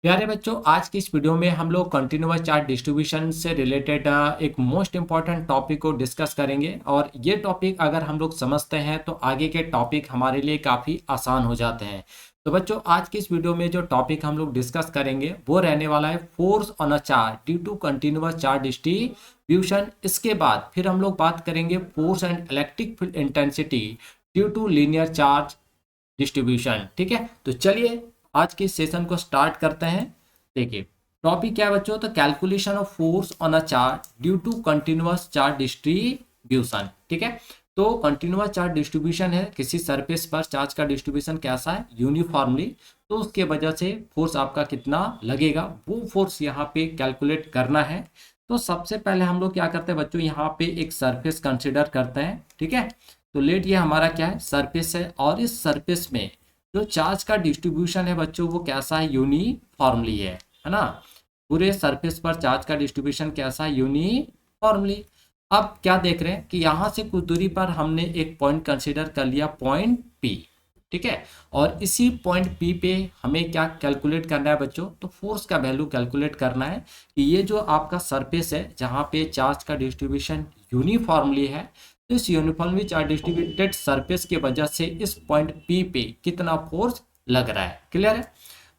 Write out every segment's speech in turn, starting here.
प्यारे बच्चों, आज की इस वीडियो में हम लोग कंटिन्यूअस चार्ट डिस्ट्रीब्यूशन से रिलेटेड एक मोस्ट इंपॉर्टेंट टॉपिक को डिस्कस करेंगे। और ये टॉपिक अगर हम लोग समझते हैं तो आगे के टॉपिक हमारे लिए काफ़ी आसान हो जाते हैं। तो बच्चों, आज की इस वीडियो में जो टॉपिक हम लोग डिस्कस करेंगे वो रहने वाला है force on a charge due to continuous charge distribution. इसके बाद फिर हम लोग बात करेंगे force and electric field intensity due to linear charge distribution. ठीक है, तो चलिए आज के सेशन को स्टार्ट करते हैं। देखिए टॉपिक क्या है बच्चों, तो calculation of force on a charge due to continuous charge distribution. ठीक है, तो कंटिन्यूअस चार्ज डिस्ट्रीब्यूशन है, किसी सरफेस पर चार्ज का डिस्ट्रीब्यूशन कैसा है, यूनिफॉर्मली, तो उसके वजह से फोर्स आपका कितना लगेगा वो फोर्स यहाँ पे कैलकुलेट करना है। तो सबसे पहले हम लोग क्या करते हैं बच्चों, यहाँ पे एक सरफेस कंसिडर करते हैं। ठीक है, तो लेट ये हमारा क्या है, सरफेस है, और इस सरफेस में जो चार्ज का डिस्ट्रीब्यूशन है बच्चों वो कैसा है, यूनिफॉर्मली है ना। पूरे सरफेस पर चार्ज का डिस्ट्रीब्यूशन कैसा है, यूनिफॉर्मली। अब क्या देख रहे हैं कि यहाँ से कुछ दूरी पर हमने एक पॉइंट कंसीडर कर लिया, पॉइंट पी। ठीक है, और इसी पॉइंट पी पे हमें क्या कैलकुलेट करना है बच्चों, तो फोर्स का वैल्यू कैलकुलेट करना है कि ये जो आपका सरफेस है जहाँ पे चार्ज का डिस्ट्रीब्यूशन यूनिफॉर्मली है, तो इस यूनिफॉर्मली चार्ज डिस्ट्रीब्यूटेड सरफेस की वजह से इस पॉइंट पी पे कितना फोर्स लग रहा है। क्लियर है।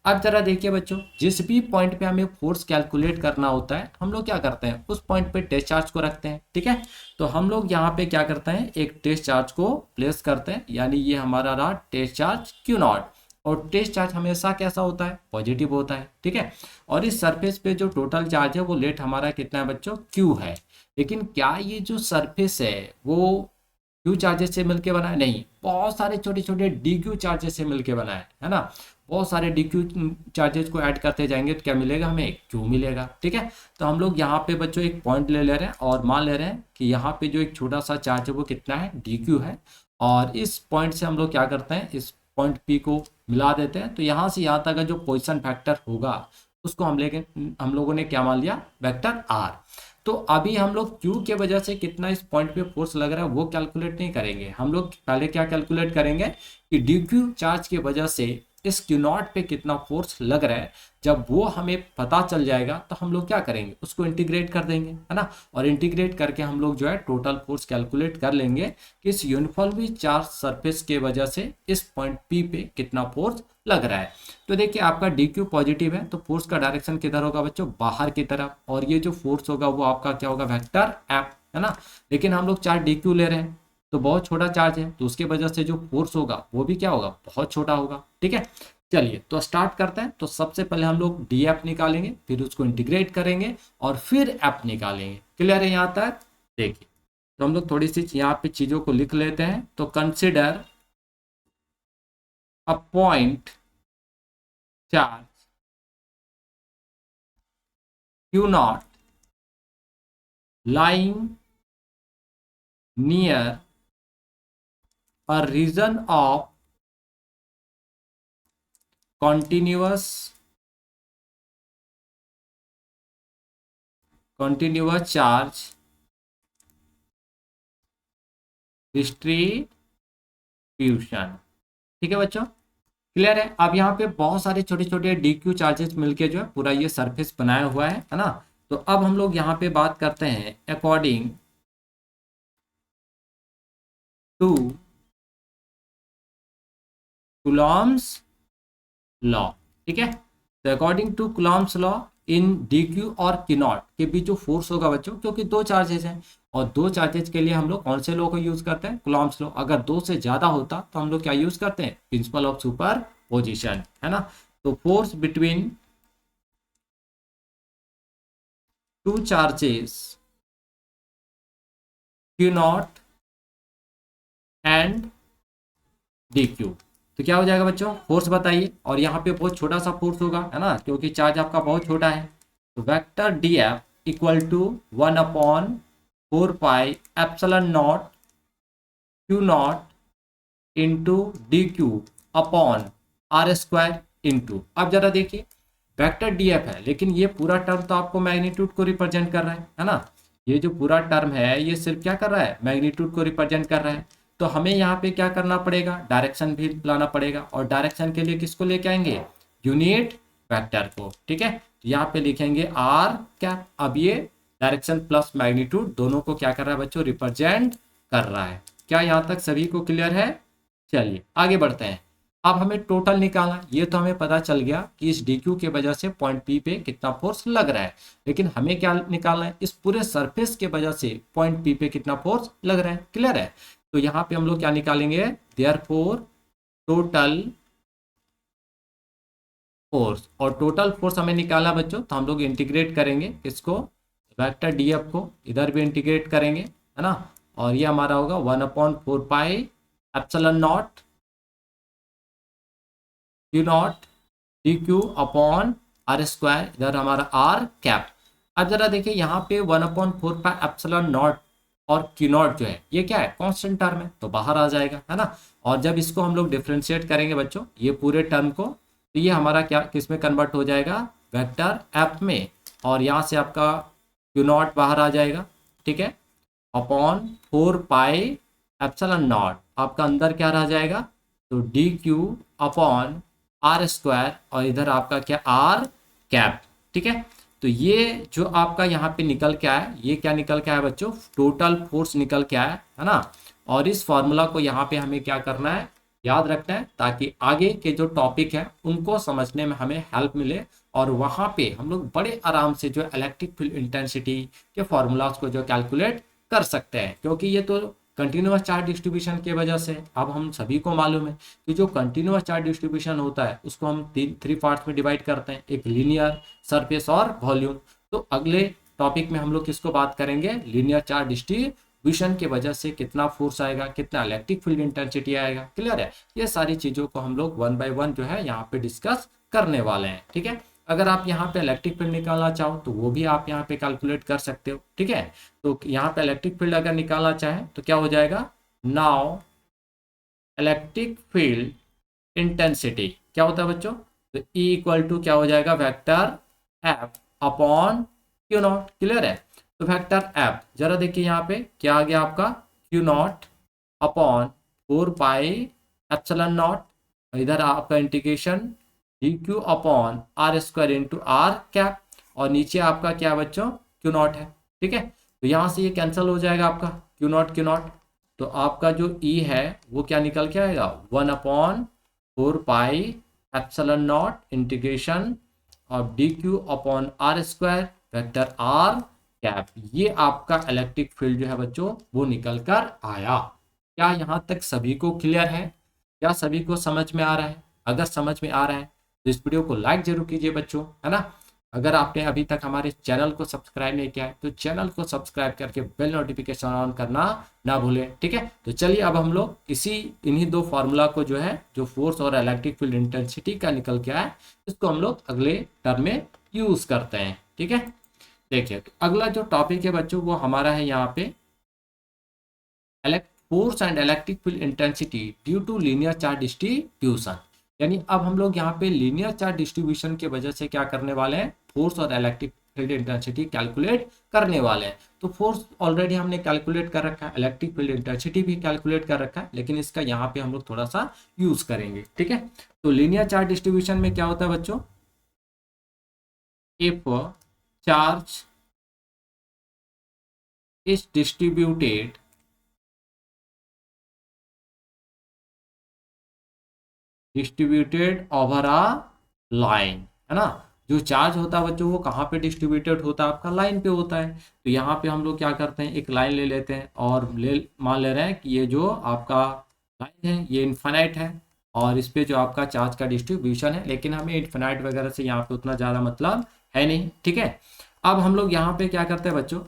अब जरा देखिए बच्चों, जिस भी पॉइंट पे हमें फोर्स कैलकुलेट करना होता है हम लोग क्या करते हैं, उस पॉइंट पे टेस्ट चार्ज को रखते हैं। ठीक है, तो हम लोग यहाँ पे क्या करते हैं, एक टेस्ट चार्ज को प्लेस करते हैं, यानी ये हमारा रहा टेस्ट चार्ज क्यू नॉट। और टेस्ट चार्ज हमेशा कैसा होता है, पॉजिटिव होता है। ठीक है, और इस सरफेस पे जो टोटल चार्ज है वो लेट हमारा कितना है बच्चों, क्यू है। लेकिन क्या ये जो सरफेस है वो क्यू चार्जेस से मिलके बना है, नहीं, बहुत सारे छोटे छोटे डी क्यू चार्जेस से मिलके बना है ना। बहुत सारे डी क्यू चार्जेस को ऐड करते जाएंगे तो क्या मिलेगा, हमें क्यू मिलेगा। ठीक है, तो हम लोग यहाँ पे बच्चों एक पॉइंट ले रहे हैं और मान ले रहे हैं कि यहाँ पे जो एक छोटा सा चार्ज है वो कितना है, डी क्यू है। और इस पॉइंट से हम लोग क्या करते हैं, इस पॉइंट पी को मिला देते हैं। तो यहाँ से यहाँ तक का जो पोजिशन फैक्टर होगा उसको हम लोगों ने क्या मान लिया, वेक्टर आर। तो अभी हम लोग Q के वजह से कितना इस पॉइंट पे फोर्स लग रहा है वो कैलकुलेट नहीं करेंगे। हम लोग पहले क्या कैलकुलेट करेंगे कि dq चार्ज की वजह से इस Q नॉट पे कितना फोर्स लग रहा है। जब वो हमें पता चल जाएगा तो हम लोग क्या करेंगे, उसको इंटीग्रेट कर देंगे, है ना। और इंटीग्रेट करके हम लोग जो है टोटल फोर्स कैलकुलेट कर लेंगे कि इस यूनिफॉर्मली चार्ज सरफेस के वजह से इस पॉइंट P पे कितना फोर्स लग रहा है। तो देखिए आपका डी क्यू पॉजिटिव है तो फोर्स का डायरेक्शन किधर होगा बच्चों, बाहर की तरफ। और ये जो फोर्स होगा वो आपका क्या होगा, वेक्टर एफ, है ना। लेकिन हम लोग चार्ज डी क्यू ले रहे हैं तो बहुत छोटा चार्ज है, तो उसके वजह से जो फोर्स होगा वो भी क्या होगा, बहुत छोटा होगा। ठीक है, चलिए तो स्टार्ट करते हैं। तो सबसे पहले हम लोग डी एफ निकालेंगे, फिर उसको इंटीग्रेट करेंगे और फिर एफ निकालेंगे। क्लियर है यहाँ तक। देखिए तो हम लोग थोड़ी सी यहाँ पे चीजों को लिख लेते हैं। तो consider a point charge Q naught lying near a region of continuous charge distribution. ठीक है बच्चों, क्लियर है। अब यहाँ पे बहुत सारे छोटे छोटे डी क्यू चार्जेस मिलके जो है पूरा ये सरफेस बनाया हुआ है ना। तो अब हम लोग यहाँ पे बात करते हैं अकॉर्डिंग टू कूलॉम्स लॉ। ठीक है, तो अकॉर्डिंग टू कूलॉम्स लॉ इन डी क्यू और क्यू नॉट के बीच जो फोर्स होगा बच्चों, क्योंकि दो चार्जेस हैं और दो चार्जेस के लिए हम लोग कौन से लॉ को यूज करते हैं, कूलॉम्स लॉ। अगर दो से ज्यादा होता तो हम लोग क्या यूज करते हैं, प्रिंसिपल ऑफ सुपर पोजिशन, है ना। तो force between two charges Q not and D Q, तो क्या हो जाएगा बच्चों, फोर्स बताइए। और यहाँ पे बहुत छोटा सा फोर्स होगा, है ना, क्योंकि चार्ज आपका बहुत छोटा है। तो vector D F equal to 1/4πε0 Q naught into D Q upon are square into. अब जरा देखिए वेक्टर डी एफ है लेकिन ये पूरा टर्म तो आपको मैग्नीट्यूड को रिप्रेजेंट कर रहा है ना। ये जो पूरा टर्म है ये सिर्फ क्या कर रहा है, मैग्नीट्यूड को रिप्रेजेंट कर रहा है। तो हमें यहाँ पे क्या करना पड़ेगा, डायरेक्शन भी लाना पड़ेगा। और डायरेक्शन के लिए किसको लेके आएंगे, यूनिट वेक्टर को। ठीक है, तो यहाँ पे लिखेंगे आर कैप। अब ये डायरेक्शन प्लस मैग्नीट्यूड दोनों को क्या कर रहा है बच्चों, रिप्रेजेंट कर रहा है। क्या यहाँ तक सभी को क्लियर है? चलिए आगे बढ़ते हैं। अब हमें टोटल निकालना है। ये तो हमें पता चल गया कि इस डी क्यू की वजह से पॉइंट पी पे कितना फोर्स लग रहा है, लेकिन हमें क्या निकालना है, इस पूरे सरफेस के वजह से पॉइंट पी पे कितना फोर्स लग रहा है। क्लियर है? तो यहाँ पे हम लोग क्या निकालेंगे, देयरफॉर टोटल फोर्स। और टोटल फोर्स हमें निकालना बच्चों, तो हम लोग इंटीग्रेट करेंगे इसको, वेक्टर डी एफ को इधर भी इंटीग्रेट करेंगे, है ना। और ये हमारा होगा 1/4 pi epsilon naught q naught d Q upon are square, इधर हमारा आर कैप। अब जरा देखिए यहाँ पे 1/4 पाई एप्सिलॉन नॉट और क्यू नॉट जो है ये क्या है, कांस्टेंट टर्म है, तो बाहर आ जाएगा, है ना। और जब इसको हम लोग डिफ्रेंशिएट करेंगे बच्चों ये पूरे टर्म को, तो ये हमारा क्या किस में कन्वर्ट हो जाएगा, वेक्टर एफ में। और यहाँ से आपका क्यू नॉट बाहर आ जाएगा, ठीक है, अपॉन 4 पाई एप्सिलॉन नॉट, आपका अंदर क्या रह जाएगा, तो d Q upon are square, और इधर आपका क्या आर कैप। ठीक है, तो ये जो आपका यहाँ पे निकल के आया, ये क्या निकल के आया बच्चों, टोटल फोर्स निकल के आया, है ना। और इस फॉर्मूला को यहाँ पे हमें क्या करना है, याद रखना है, ताकि आगे के जो टॉपिक है उनको समझने में हमें हेल्प मिले, और वहाँ पे हम लोग बड़े आराम से जो इलेक्ट्रिक फील्ड इंटेंसिटी के फॉर्मूलाज को जो कैलकुलेट कर सकते हैं। क्योंकि ये तो कंटिन्यूअस चार्ज डिस्ट्रीब्यूशन की वजह से अब हम सभी को मालूम है कि जो कंटिन्यूअस चार्ज तीन होता है उसको हम थ्री पार्ट्स में डिवाइड करते हैं, एक लीनियर, सरफेस और वॉल्यूम। तो अगले टॉपिक में हम लोग किसको बात करेंगे, लीनियर चार्ज डिस्ट्रीब्यूशन की वजह से कितना फोर्स आएगा, कितना इलेक्ट्रिक फील्ड इंटेंसिटी आएगा। क्लियर है? ये सारी चीजों को हम लोग 1 by 1 जो है यहाँ पे डिस्कस करने वाले हैं। ठीक है, अगर आप यहाँ पे इलेक्ट्रिक फील्ड निकालना चाहो तो वो भी आप यहाँ पे कैलकुलेट कर सकते हो। ठीक है, तो यहाँ पे इलेक्ट्रिक फील्ड अगर निकालना चाहें तो क्या हो जाएगा, नाउ इलेक्ट्रिक फील्ड इंटेंसिटी क्या होता है बच्चों, तो E इक्वल टू क्या हो जाएगा, vector F upon q not. Clear है? तो वेक्टर F जरा देखिए यहाँ पे क्या आ गया आपका, q naught upon 4 pi epsilon naught, इधर आपका integration d Q upon are square into r cap, और नीचे आपका क्या बच्चों, क्यू नॉट है। ठीक है, तो यहाँ से ये कैंसिल हो जाएगा आपका क्यू नॉट, तो आपका जो E है वो क्या निकल के आएगा, 1/4 pi epsilon naught integration of d Q upon are square vector r cap. ये आपका इलेक्ट्रिक फील्ड जो है बच्चों वो निकल कर आया। क्या यहाँ तक सभी को क्लियर है? क्या सभी को समझ में आ रहा है? अगर समझ में आ रहा है तो इस वीडियो को लाइक जरूर कीजिए बच्चों, है ना। अगर आपने अभी तक हमारे चैनल को सब्सक्राइब नहीं किया है तो चैनल को सब्सक्राइब करके बेल नोटिफिकेशन ऑन करना ना भूलें। ठीक है, तो चलिए अब हम लोग इन्हीं दो फार्मूला को जो है, जो फोर्स और इलेक्ट्रिक फील्ड इंटेंसिटी का निकल के आया, इसको हम लोग अगले टर्म में यूज करते हैं। ठीक है, देखिए तो अगला जो टॉपिक है बच्चों वो हमारा है यहाँ पे force and electric field intensity due to linear charge distribution. यानी अब हम लोग यहाँ पे लीनियर चार्ज डिस्ट्रीब्यूशन की वजह से क्या करने वाले हैं, फोर्स और इलेक्ट्रिक फील्ड इंटेंसिटी कैलकुलेट करने वाले हैं। तो फोर्स ऑलरेडी हमने कैलकुलेट कर रखा है, इलेक्ट्रिक फील्ड इंटेंसिटी भी कैलकुलेट कर रखा है, लेकिन इसका यहाँ पे हम लोग थोड़ा सा यूज करेंगे। ठीक है, तो लीनियर चार्ज डिस्ट्रीब्यूशन में क्या होता है बच्चों, if charge is distributed over a line, है ना। जो चार्ज होता है बच्चों वो कहाँ पे डिस्ट्रीब्यूटेड होता है, आपका लाइन पे होता है। तो यहाँ पे हम लोग क्या करते हैं, एक लाइन ले लेते हैं और मान ले रहे हैं कि ये जो आपका लाइन है ये इन्फिनाइट है, और इस पे जो आपका चार्ज का डिस्ट्रीब्यूशन है, लेकिन हमें इन्फिनाइट वगैरह से यहाँ पे उतना ज़्यादा मतलब है नहीं। ठीक है, अब हम लोग यहाँ पे क्या करते हैं बच्चों,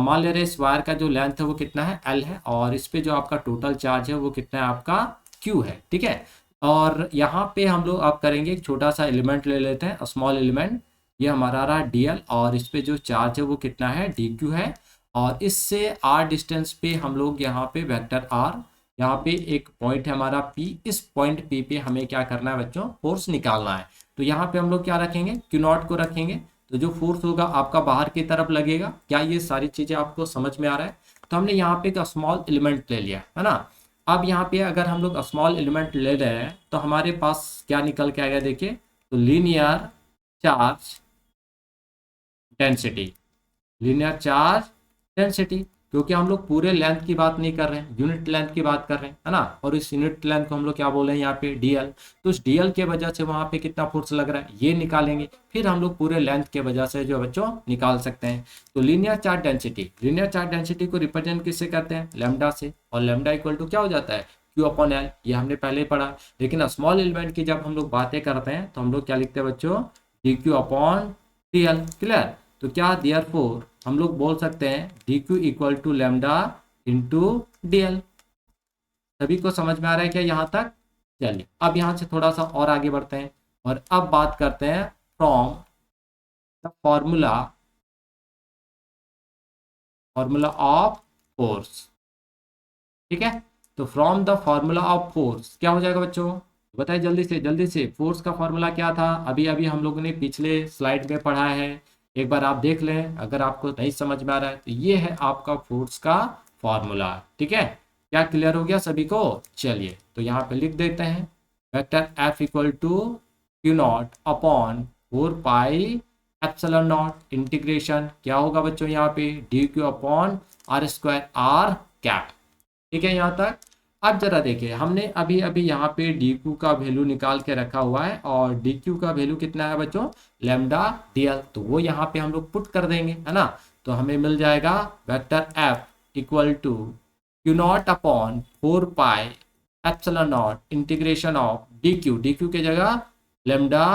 मान ले रहे हैं इस वायर का जो लेंथ है वो कितना है, L है, और इस पे जो आपका टोटल चार्ज है वो कितना है, आपका Q है। ठीक है, और यहाँ पे हम लोग आप करेंगे एक छोटा सा एलिमेंट ले लेते हैं, स्मॉल एलिमेंट, ये हमारा रहा dl, और इस पे जो चार्ज है वो कितना है, dq है, और इससे r डिस्टेंस पे हम लोग यहाँ पे वेक्टर r, यहाँ पे एक पॉइंट है हमारा p, इस पॉइंट p पे हमें क्या करना है बच्चों, फोर्स निकालना है। तो यहाँ पे हम लोग क्या रखेंगे, क्यू नॉट को रखेंगे, तो जो फोर्स होगा आपका बाहर की तरफ लगेगा। क्या ये सारी चीजें आपको समझ में आ रहा है? तो हमने यहाँ पे एक स्मॉल एलिमेंट ले लिया, है ना। अब यहाँ पे अगर हम लोग स्मॉल एलिमेंट ले रहे हैं तो हमारे पास क्या निकल के आएगा, देखिए तो linear charge density, linear charge density, क्योंकि हम लोग पूरे लेंथ की बात नहीं कर रहे हैं, यूनिट लेंथ की बात कर रहे हैं, है ना। और इस यूनिट लेंथ को हम लोग क्या बोल रहे हैं यहाँ पे, डीएल। तो उस डीएल के वजह से वहां पे कितना फोर्स लग रहा है ये निकालेंगे, फिर हम लोग पूरे लेंथ के वजह से जो बच्चों निकाल सकते हैं। तो linear charge density, linear charge density को रिप्रेजेंट किससे करते हैं, लेमडा से, और लेमडा इक्वल टू क्या हो जाता है, क्यू अपॉन एल, ये हमने पहले ही पढ़ा। लेकिन स्मॉल एलिमेंट की जब हम लोग बातें करते हैं तो हम लोग क्या लिखते हैं बच्चों, d Q upon d l. Clear. तो क्या देयरफॉर हम लोग बोल सकते हैं d q equal to lambda into d l. सभी को समझ में आ रहा है क्या यहाँ तक। चलिए अब यहाँ से थोड़ा सा और आगे बढ़ते हैं और अब बात करते हैं from the formula, formula of force. ठीक है। तो from the formula of force क्या हो जाएगा बच्चों, बताइए जल्दी से जल्दी से। फोर्स का फॉर्मूला क्या था, अभी अभी हम लोगों ने पिछले स्लाइड में पढ़ा है, एक बार आप देख लें अगर आपको नहीं समझ में आ रहा है तो ये है आपका फोर्स का फॉर्मूला। ठीक है, क्या क्लियर हो गया सभी को। चलिए तो यहाँ पे लिख देते हैं, vector F equal to q naught upon 4 pi epsilon naught integration क्या होगा बच्चों यहाँ पे, d Q upon are square r cap. ठीक है यहाँ तक। अब जरा देखिए हमने अभी अभी यहाँ पे डी क्यू का वैल्यू निकाल के रखा हुआ है और डी क्यू का वैल्यू कितना है बच्चों, लेमडा डीएल, तो वो यहाँ पे हम लोग पुट कर देंगे, है ना। तो हमें मिल जाएगा vector F equal to q naught upon 4 pi epsilon naught integration of d q के जगह lambda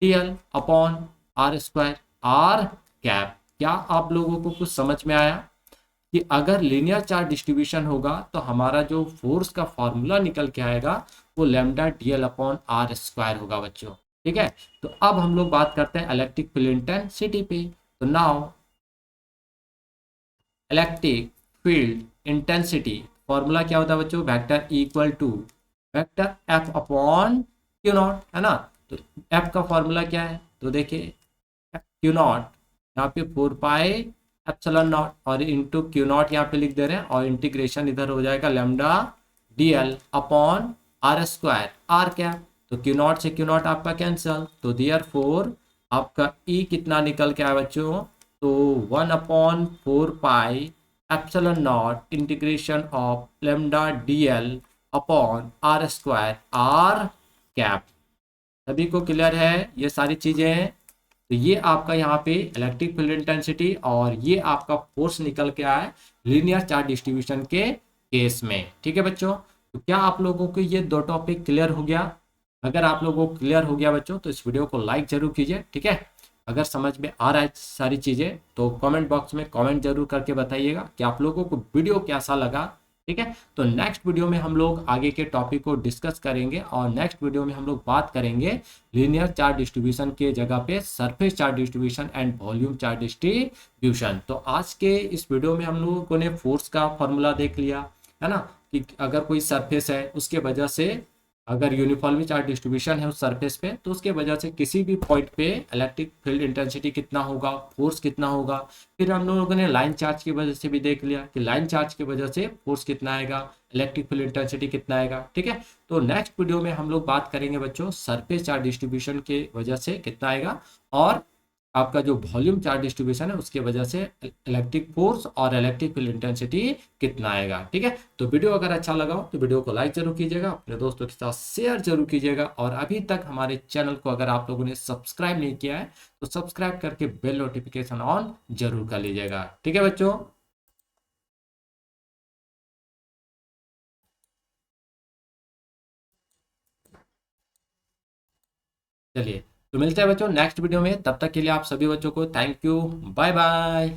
d l upon are square r cap. क्या आप लोगों को कुछ समझ में आया कि अगर लीनियर चार्ज डिस्ट्रीब्यूशन होगा तो हमारा जो फोर्स का फॉर्मूला निकल के आएगा वो lambda d l upon are square होगा बच्चों। ठीक है। तो अब हम लोग बात करते हैं इलेक्ट्रिक फील्ड इंटेंसिटी पे। तो now electric field intensity formula क्या होता है बच्चों, vector equal to vector F upon q naught, है ना। तो एफ का फॉर्मूला क्या है, तो देखिए क्यू नॉट यहाँ पे 4 पाई एप्सिलॉन नॉट और इंटू क्यू नॉट यहाँ पे लिख दे रहे हैं और इंटीग्रेशन इधर हो जाएगा lambda d l upon are square r क्या। तो क्यू नॉट से क्यू नॉट आपका कैंसिल, तो देयरफॉर आपका ई कितना निकल के आया बच्चों, तो 1/4 pi epsilon naught integration of lambda d l upon are square r cap. सभी को क्लियर है ये सारी चीजें। तो ये आपका यहाँ पे इलेक्ट्रिक फील्ड इंटेंसिटी और ये आपका फोर्स निकल के आया है लीनियर चार्ज डिस्ट्रीब्यूशन के केस में। ठीक है बच्चों, तो क्या आप लोगों को ये दो टॉपिक क्लियर हो गया। अगर आप लोगों को क्लियर हो गया बच्चों तो इस वीडियो को लाइक जरूर कीजिए। ठीक है, अगर समझ में आ रहा है सारी चीजें तो कमेंट बॉक्स में कमेंट जरूर करके बताइएगा कि आप लोगों को वीडियो कैसा लगा। ठीक है, तो नेक्स्ट वीडियो में हम लोग आगे के टॉपिक को डिस्कस करेंगे और नेक्स्ट वीडियो में हम लोग बात करेंगे लीनियर चार्ज डिस्ट्रीब्यूशन के जगह पे surface charge distribution and volume charge distribution. तो आज के इस वीडियो में हम लोगों ने फोर्स का फॉर्मूला देख लिया, है ना, कि अगर कोई सरफेस है उसके वजह से अगर यूनिफॉर्मली चार्ज डिस्ट्रीब्यूशन है उस सरफेस पे तो उसके वजह से किसी भी पॉइंट पे इलेक्ट्रिक फील्ड इंटेंसिटी कितना होगा, फोर्स कितना होगा। फिर हम लोगों ने लाइन चार्ज की वजह से भी देख लिया कि लाइन चार्ज की वजह से फोर्स कितना आएगा, इलेक्ट्रिक फील्ड इंटेंसिटी कितना आएगा। ठीक है, तो नेक्स्ट वीडियो में हम लोग बात करेंगे बच्चों सरफेस चार्ज डिस्ट्रीब्यूशन के वजह से कितना आएगा और आपका जो वॉल्यूम चार्ज डिस्ट्रीब्यूशन है उसके वजह से इलेक्ट्रिक फोर्स और इलेक्ट्रिक फील्ड इंटेंसिटी कितना आएगा। ठीक है, तो वीडियो अगर अच्छा लगा हो तो वीडियो को लाइक जरूर कीजिएगा, अपने दोस्तों के साथ शेयर जरूर कीजिएगा और अभी तक हमारे चैनल को अगर आप लोगों ने सब्सक्राइब नहीं किया है तो सब्सक्राइब करके बेल नोटिफिकेशन ऑन जरूर कर लीजिएगा। ठीक है बच्चों। चलिए तो मिलते हैं बच्चों नेक्स्ट वीडियो में, तब तक के लिए आप सभी बच्चों को थैंक यू, बाय बाय।